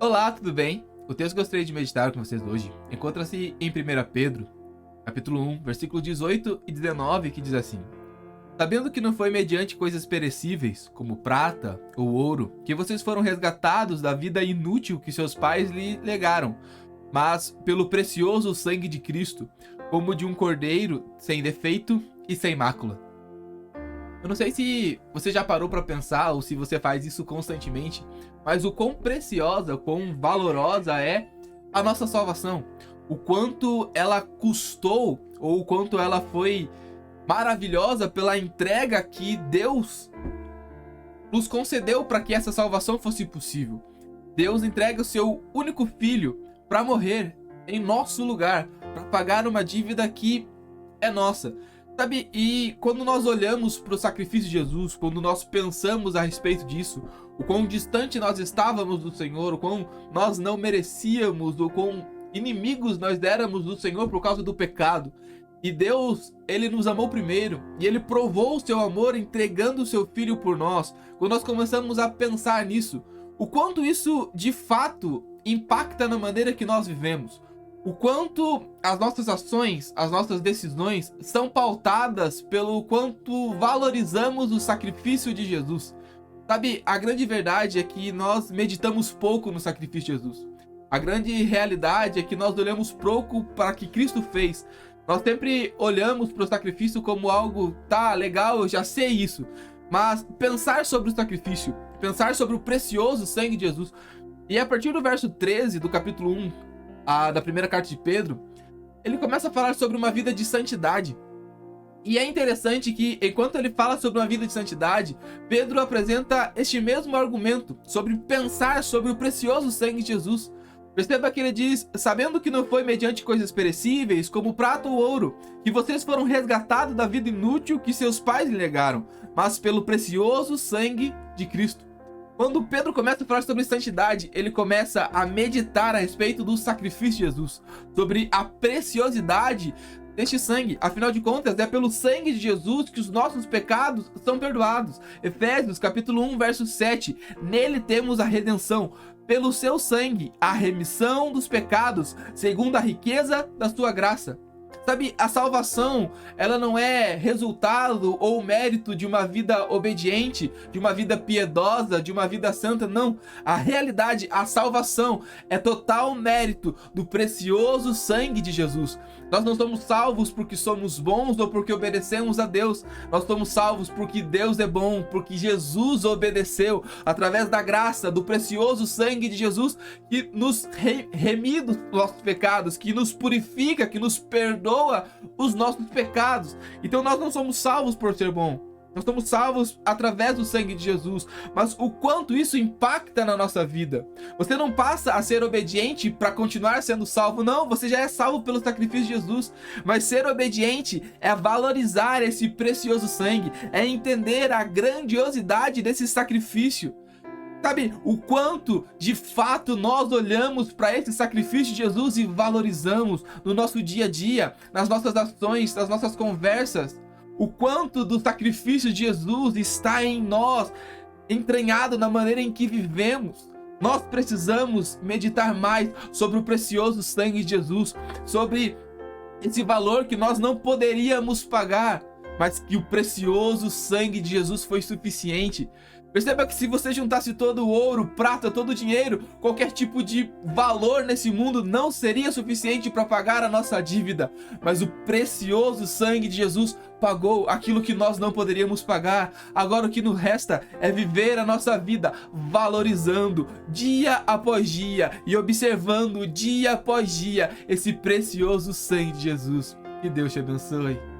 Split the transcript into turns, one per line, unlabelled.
Olá, tudo bem? O texto que gostaria de meditar com vocês hoje encontra-se em 1 Pedro, capítulo 1, versículo 18 e 19, que diz assim: Sabendo que não foi mediante coisas perecíveis, como prata ou ouro, que vocês foram resgatados da vida inútil que seus pais lhe legaram, mas pelo precioso sangue de Cristo, como de um cordeiro sem defeito e sem mácula. Eu não sei se você já parou para pensar ou se você faz isso constantemente, mas o quão preciosa, o quão valorosa é a nossa salvação. O quanto ela custou ou o quanto ela foi maravilhosa pela entrega que Deus nos concedeu para que essa salvação fosse possível. Deus entrega o seu único filho para morrer em nosso lugar, para pagar uma dívida que é nossa. Sabe, e quando nós olhamos para o sacrifício de Jesus, quando nós pensamos a respeito disso, o quão distante nós estávamos do Senhor, o quão nós não merecíamos, o quão inimigos nós éramos do Senhor por causa do pecado. E Deus, Ele nos amou primeiro, e Ele provou o seu amor entregando o seu Filho por nós. Quando nós começamos a pensar nisso, o quanto isso de fato impacta na maneira que nós vivemos. O quanto as nossas ações, as nossas decisões são pautadas pelo quanto valorizamos o sacrifício de Jesus. Sabe, a grande verdade é que nós meditamos pouco no sacrifício de Jesus. A grande realidade é que nós olhamos pouco para o que Cristo fez. Nós sempre olhamos para o sacrifício como algo, tá, legal, eu já sei isso. Mas pensar sobre o sacrifício, pensar sobre o precioso sangue de Jesus. E a partir do verso 13 do capítulo 1, da primeira carta de Pedro, ele começa a falar sobre uma vida de santidade. E é interessante que, enquanto ele fala sobre uma vida de santidade, Pedro apresenta este mesmo argumento sobre pensar sobre o precioso sangue de Jesus. Perceba que ele diz: sabendo que não foi mediante coisas perecíveis, como prata ou ouro, que vocês foram resgatados da vida inútil que seus pais lhe legaram, mas pelo precioso sangue de Cristo. Quando Pedro começa a falar sobre santidade, ele começa a meditar a respeito do sacrifício de Jesus, sobre a preciosidade deste sangue. Afinal de contas, é pelo sangue de Jesus que os nossos pecados são perdoados. Efésios capítulo 1, verso 7. Nele temos a redenção, pelo seu sangue, a remissão dos pecados, segundo a riqueza da sua graça. Sabe, a salvação, ela não é resultado ou mérito de uma vida obediente, de uma vida piedosa, de uma vida santa, não. A realidade, a salvação é total mérito do precioso sangue de Jesus. Nós não somos salvos porque somos bons ou porque obedecemos a Deus. Nós somos salvos porque Deus é bom, porque Jesus obedeceu através da graça, do precioso sangue de Jesus, que nos remide dos nossos pecados, que nos purifica, que nos perdoa os nossos pecados. Então nós não somos salvos por ser bom. Nós somos salvos através do sangue de Jesus. Mas o quanto isso impacta na nossa vida. Você não passa a ser obediente para continuar sendo salvo. Não, você já é salvo pelo sacrifício de Jesus. Mas ser obediente é valorizar esse precioso sangue. É entender a grandiosidade desse sacrifício. Sabe, o quanto de fato nós olhamos para esse sacrifício de Jesus e valorizamos no nosso dia a dia, nas nossas ações, nas nossas conversas. O quanto do sacrifício de Jesus está em nós, entranhado na maneira em que vivemos. Nós precisamos meditar mais sobre o precioso sangue de Jesus, sobre esse valor que nós não poderíamos pagar, mas que o precioso sangue de Jesus foi suficiente. Perceba que se você juntasse todo o ouro, prata, todo o dinheiro, qualquer tipo de valor nesse mundo não seria suficiente para pagar a nossa dívida. Mas o precioso sangue de Jesus pagou aquilo que nós não poderíamos pagar. Agora o que nos resta é viver a nossa vida valorizando dia após dia e observando dia após dia esse precioso sangue de Jesus. Que Deus te abençoe.